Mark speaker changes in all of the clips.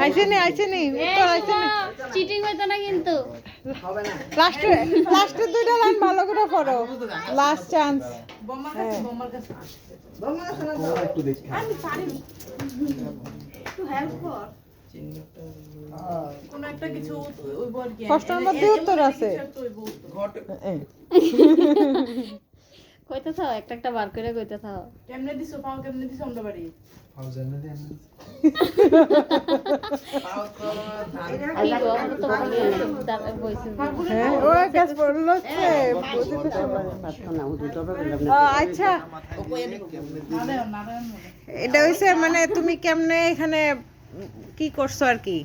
Speaker 1: আইছেনি উত্তর আইছেনি
Speaker 2: চিটিং হইতো না কিন্তু
Speaker 1: লাস্টের দুইটা লাইন ভালো করে পড়ো লাস্ট চান্স
Speaker 3: বোমার কাছে বোমার কাছে না দাও একটু দেখি আমি পারি একটু হেল্প কর কোন একটা কিছু ওই বল কি
Speaker 1: প্রশ্নের মধ্যে উত্তর আছে
Speaker 2: কইতে থাও একটা একটা বার করে কইতে থাও
Speaker 3: কেমনে দিছো পাও কেমনে দিছো আমরা বাড়ি পাও জানা দে আমি পাও তো
Speaker 2: কি গো আমরা তো বইছি
Speaker 1: হ্যাঁ ও গ্যাস পড়লো আচ্ছা এটা হইছে মানে তুমি কেমনে এখানে কি করছো আর কি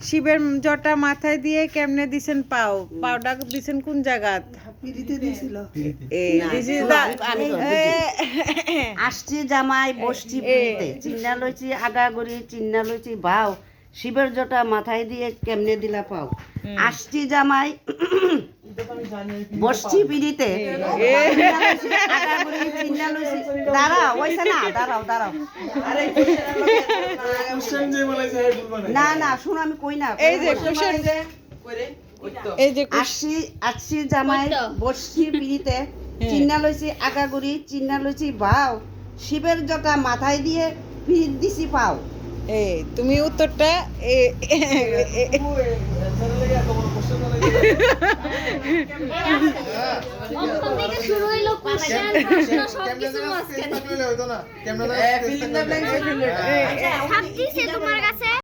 Speaker 1: শিবের জটা মাথায় দিয়ে কেমনে দিছেন পাউডার দিছেন কোন জায়গাত পিরিতে দিছিল এই দিস ইজ দা
Speaker 4: আসছি জামাই বসছি পিরিতে চিন্না লইছি আগাগড়ি চিন্না লইছি বাও শিবের জটা মাথায় দিয়ে কেমনে দিলা পাও আসছি জামাই বসছি পিরিতে আগাগড়ি চিন্না লইছি দাঁড়াও ওইসা না দাঁড়াও না শুনো আমি কই না
Speaker 1: এই যে কোশ্চেন এই যে
Speaker 4: আসছি জামাই বসছি পিরিতে চিন্না লইছি আগাগড়ি চিন্না লইছি বাও শিবের জটা মাথায় দিয়ে পিরিত দিছি পাও
Speaker 1: এই তুমি উত্তরটা
Speaker 2: অন্তত থেকে শুরু হইলো কোশ্চেন প্রশ্ন সবকিছু মাঝখানে
Speaker 5: হইতো না camera
Speaker 3: fill in the blanks
Speaker 2: ছাত্রী সে তোমার কাছে